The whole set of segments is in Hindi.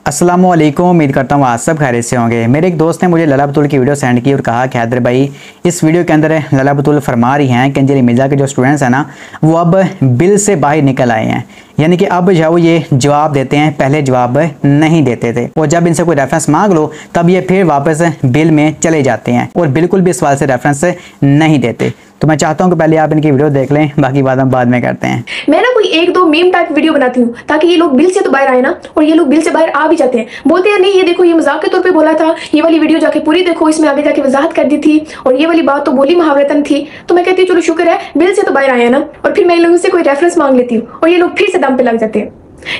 अस्सलामुअलैकुम। उम्मीद करता हूँ आप सब खैरियत से होंगे। मेरे एक दोस्त ने मुझे लला बतूल की वीडियो सेंड की और कहा कि हैदर भाई, इस वीडियो के अंदर लला बतूल फरमा रही हैं कि अंजलि मिर्ज़ा के जो स्टूडेंट्स हैं ना, वो अब बिल से बाहर निकल आए हैं। यानी कि अब जो ये जवाब देते हैं, पहले जवाब नहीं देते थे और जब इनसे कोई रेफरेंस मांग लो तब ये फिर वापस बिल में चले जाते हैं और बिल्कुल भी इस सवाल से रेफरेंस नहीं देते। तो मैं चाहता हूँ कि पहले आप इनकी वीडियो देख लें, बाकी बात हम बाद में करते हैं। मैं ना कोई एक दो मीम टाइप वीडियो बनाती हूँ ताकि ये लोग बिल से तो बाहर आए ना, और ये लोग बिल से बाहर आ भी जाते हैं। बोलते हैं नहीं ये देखो ये मजाक के तौर पे बोला था, ये वाली वीडियो जाके पूरी देखो, इसमें आगे जाके वजाहत कर दी थी और ये वाली बात तो बोली मुहावरतन थी। तो मैं कहती हूँ चलो शुक्र है बिल से तो बाहर आया ना, और फिर मैं इन लोगों से कोई रेफरेंस मांग लेती हूँ और ये लोग फिर से दम पे लग जाते हैं।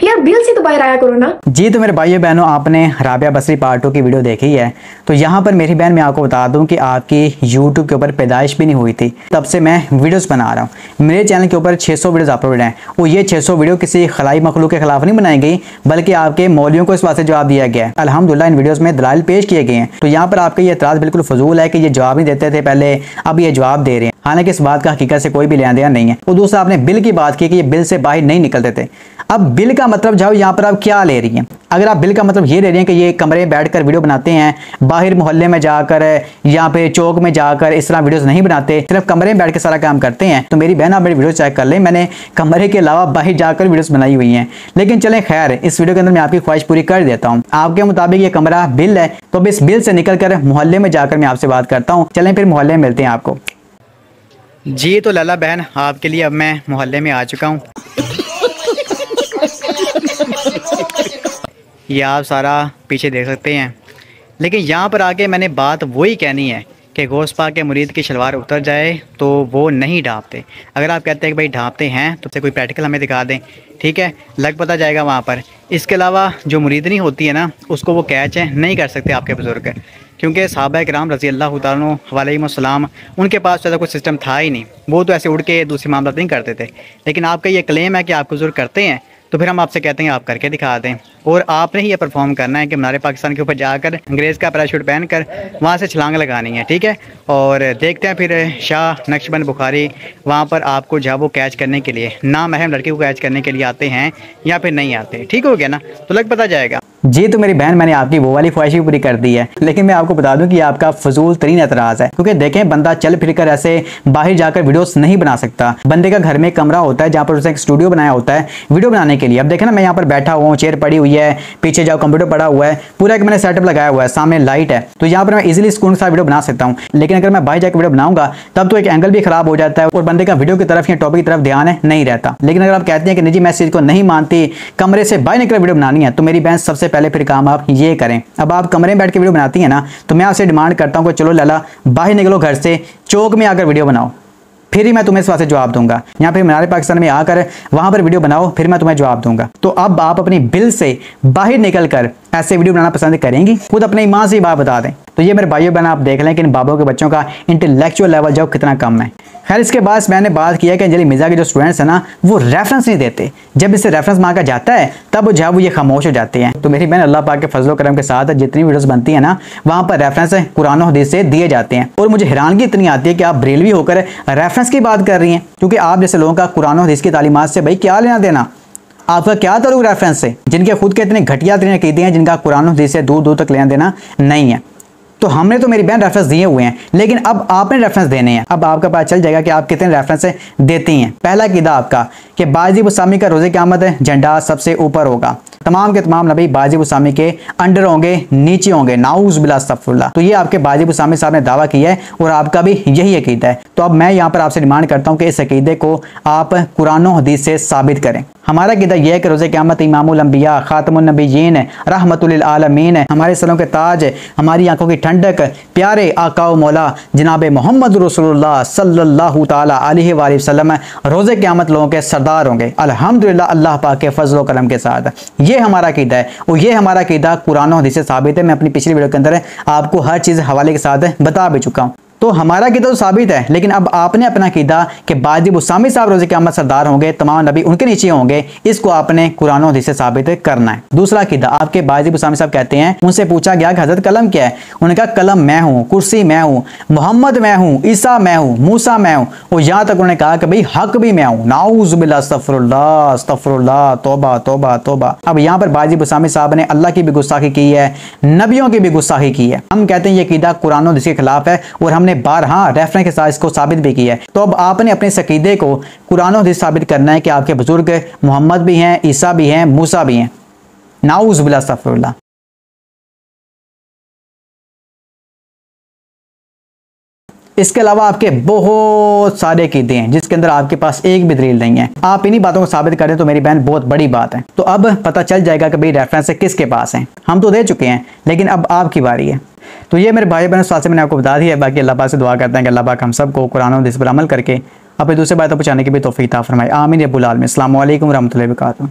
यार बिल से तो बाहर आया करो ना। जी तो मेरे भाइयों बहनों, आपने राबिया बसरी पार्ट 2 की वीडियो देखी है। तो यहाँ पर मेरी बहन, मैं आपको बता दूं कि आपकी YouTube के ऊपर पैदाइश भी नहीं हुई थी, तब से मैं वीडियोस बना रहा हूँ। मेरे चैनल के ऊपर 600 वीडियोस अपलोड हैं और ये 600 वीडियो किसी खलाई मखलूक के खिलाफ नहीं बनाई गई, बल्कि आपके मौलवियों को इस बात से जवाब दिया गया है। अल्हम्दुलिल्लाह इन वीडियोस में दलाइल पेश किए गए हैं। तो यहाँ पर आपका ये एतराज़ बिल्कुल फजूल है कि ये जवाब नहीं देते थे पहले, अब ये जवाब दे रहे हैं। हालांकि इस बात का हकीकत से कोई भी लेना देना नहीं है। और दूसरा, आपने बिल की बात की कि ये बिल से बाहर नहीं निकलते थे। अब बिल का मतलब जाओ यहाँ पर आप क्या ले रही हैं? अगर आप बिल का मतलब ये ले रही हैं कि ये कमरे में बैठकर वीडियो बनाते हैं, बाहर मोहल्ले में जाकर या फिर चौक में जाकर इस तरह वीडियोस नहीं बनाते, सिर्फ कमरे में बैठ के सारा काम करते हैं, तो मेरी बहन आप मेरी वीडियो चेक कर लें। मैंने कमरे के अलावा बाहर जाकर वीडियोस बनाई हुई हैं। लेकिन चलें खैर, इस वीडियो के अंदर मैं आपकी ख्वाहिश पूरी कर देता हूँ। आपके मुताबिक ये कमरा बिल है, तो अब इस बिल से निकल कर मोहल्ले में जाकर मैं आपसे बात करता हूँ। चलें फिर मोहल्ले में मिलते हैं आपको। जी तो लला बहन, आपके लिए अब मैं मोहल्ले में आ चुका हूँ। ये आप सारा पीछे देख सकते हैं। लेकिन यहाँ पर आके मैंने बात वही कहनी है कि गौस पाक के मुरीद की शलवार उतर जाए तो वो नहीं ढांपते। अगर आप कहते हैं कि भाई ढांपते हैं तो कोई प्रैक्टिकल हमें दिखा दें, ठीक है, लग पता जाएगा वहाँ पर। इसके अलावा जो मुरीदनी होती है ना, उसको वो कैच नहीं कर सकते आपके बुज़ुर्ग, क्योंकि सहाबा किराम रज़ी अल्लाह तआला अलैहिमुस्सलाम, उनके पास ज़्यादा कोई सिस्टम था ही नहीं। वो तो ऐसे उड़ के दूसरी मामला नहीं करते थे। लेकिन आपका ये क्लेम है कि आपके बुज़ुर्ग करते हैं, तो फिर हम आपसे कहते हैं आप करके दिखा दें। और आपने ही ये परफॉर्म करना है कि मीनार पाकिस्तान के ऊपर जाकर अंग्रेज़ का पैराशूट पहनकर वहाँ से छलांग लगानी है, ठीक है। और देखते हैं फिर शाह नक्शबंद बुखारी वहाँ पर आपको जब वो कैच करने के लिए, नामहरम लड़की को कैच करने के लिए आते हैं या फिर नहीं आते, ठीक हो गया ना, तो लग पता जाएगा। जी तो मेरी बहन, मैंने आपकी वो वाली ख्वाहिश भी पूरी कर दी है। लेकिन मैं आपको बता दूं कि आपका फजूल तरीन एतराज़ है, क्योंकि देखें बंदा चल फिर कर ऐसे बाहर जाकर वीडियोस नहीं बना सकता। बंदे का घर में एक कमरा होता है जहाँ पर उसने एक स्टूडियो बनाया होता है वीडियो बनाने के लिए। अब देखें ना, मैं यहाँ पर बैठा हुआ हूँ, चेयर पड़ी हुई है, पीछे जाओ कंप्यूटर पड़ा हुआ है, पूरा एक मैंने सेटअप लगाया हुआ है, सामने लाइट है, तो यहाँ पर मैं इजीली सुकून के साथ वीडियो बना सकता हूँ। लेकिन अगर मैं बाहर जाकर वीडियो बनाऊंगा तब तो एक एंगल भी खराब हो जाता है और बंदे का वीडियो की तरफ या टॉपिक की तरफ ध्यान नहीं रहता। लेकिन अगर आप कहते हैं कि नहीं जी मैं इस चीज़ को नहीं मानती, कमरे से बाहर निकल वीडियो बनानी है, तो मेरी बहन सबसे पहले फिर काम आप ये करें। अब आप कमरे में बैठ के वीडियो बनाती हैं ना, तो मैं आपसे डिमांड करता हूँ कि चलो लला बाहर निकलो घर से, चौक में आकर वीडियो बनाओ, फिर ही मैं तुम्हें इस बात से जवाब दूंगा। यहाँ पे मीनार पाकिस्तान में आकर वहां पर वीडियो बनाओ, फिर मैं तुम्हें जवाब दूंगा। तो अब आप अपनी बिल से बाहर निकलकर ऐसे वीडियो बनाना पसंद करेंगी? खुद अपनी माँ से बात बता दें। तो ये मेरे भाइयों बहन, आप देख लें कि इन बाबों के बच्चों का इंटेलेक्चुअल लेवल जो कितना कम है। खैर, इसके बाद मैंने बात किया कि अंजलि मिर्ज़ा के जो स्टूडेंट्स हैं ना, वो रेफरेंस नहीं देते। जब इससे रेफरेंस मांगा जाता है तब जब वो ये खामोश हो जाते हैं। तो मेरी बहन, अल्लाह पाक के फजल करम के साथ जितनी वीडियोस बनती है ना, वहाँ पर रेफरेंस कुरान और हदीस से दिए जाते हैं। और मुझे हैरानगी इतनी आती है कि आप बरेलवी होकर रेफरेंस की बात कर रही हैं, क्योंकि आप जैसे लोगों का कुरान और हदीस की तालीमात से भाई क्या लेना देना? आपका क्या ताल्लुक रेफरेंस से, जिनके खुद के इतने घटिया तरीन अकीदे हैं, जिनका कुरान और हदीस से दूर दूर तक लेना देना नहीं है। तो हमने तो मेरी बहन रेफरेंस दिए हुए हैं, लेकिन अब आपने रेफरेंस देने हैं। अब आपका पता चल जाएगा कि आप कितने रेफरेंस देती हैं। पहला कीदा आपका कि बाजी बुसामी का रोज़े क़यामत झंडा सबसे ऊपर होगा, तमाम के तमाम नबी बाजी बुसामी के अंडर होंगे, नीचे होंगे, नाउज़ बिल्लाह अस्तग़फिरुल्लाह। तो ये आपके बाजी बुसामी साहब ने दावा किया है और आपका भी यही अकीदा है। तो अब मैं यहाँ पर आपसे डिमांड करता हूँ कि इस अकीदे को आप कुरान और हदीस से साबित करें। हमारा अकीदा यह है कि रोज़े क़यामत इमामुल अंबिया खातमुन नबिय्यीन रहमतुल लिल आलमीन, हमारे सरों के ताज, हमारी आंखों की ठंडक, प्यारे आका व मौला जनाब मोहम्मद रसूलुल्लाह सल्लल्लाहु ताला अलैहि वसल्लम रोज़े क़यामत लोगों के सरदार होंगे, अल्हम्दुलिल्लाह, अल्लाह पाक के फजल व करम के साथ। ये हमारा अकीदा है और ये हमारा अकीदा कुरान और हदीस से साबित है। मैं अपनी पिछली वीडियो के अंदर आपको हर चीज़ हवाले के साथ बता भी चुका हूँ। तो हमारा कीदा तो साबित है, लेकिन अब आपने अपना कीदा कि बाजी बुस्तामी साहब रोज़े क़यामत सरदार होंगे, तमाम नबी उनके नीचे होंगे, इसको आपने कुरान और हदीस से साबित करना है। दूसरा कीदा, आपके बाजी बुस्तामी साहब कहते हैं, उनसे पूछा गया कि हजरत कलम क्या है, उन्होंने कहा कलम मैं हूँ, कुर्सी मैं हूँ, मोहम्मद मैं हूँ, ईसा मैं हूँ, मूसा मैं हूँ, और यहाँ तक उन्होंने कहा कि भाई हक भी मैं हूँ। नाऊज़ुबिल्लाह, अस्तगफिरुल्लाह, अस्तगफिरुल्लाह, तौबा तौबा तौबा। अब यहाँ पर बाजी बुस्तामी साहब ने अल्लाह की भी गुस्ताखी की है, नबियों की भी गुस्ताखी की है। हम कहते हैं ये कीदा कुरान और हदीस के खिलाफ है, और हमने बारहा रेफरेंस के साथ इसको साबित भी किया है। तो अब आपने अपने अकीदे को कुरान और हदीस साबित करना है कि आपके बुजुर्ग मोहम्मद भी हैं, ईसा भी हैं, मूसा भी हैं। नाऊज़ुबिल्लाह, अस्तगफिरुल्लाह। इसके अलावा आपके बहुत सारे कीदे हैं जिसके अंदर आपके पास एक भी दलील नहीं है। आप इन्हीं बातों को साबित करें तो मेरी बहन बहुत बड़ी बात है। तो अब पता चल जाएगा कि भाई रेफरेंस किसके पास है। हम तो दे चुके हैं, लेकिन अब आपकी बारी है। तो ये मेरे भाई बहनों से मैंने आपको बता दिया है। बाकी अल्लाह पाक से दुआ करते हैं कि अल्लाह पाक हम सबको कुरान और हदीस पर अमल करके अपने दूसरे बातों पहुंचाने की भी तौफीक अता फरमाए। आमीन या रब्बुल आलमीन। अस्सलामु अलैकुम व रहमतुल्लाहि व बरकातहू।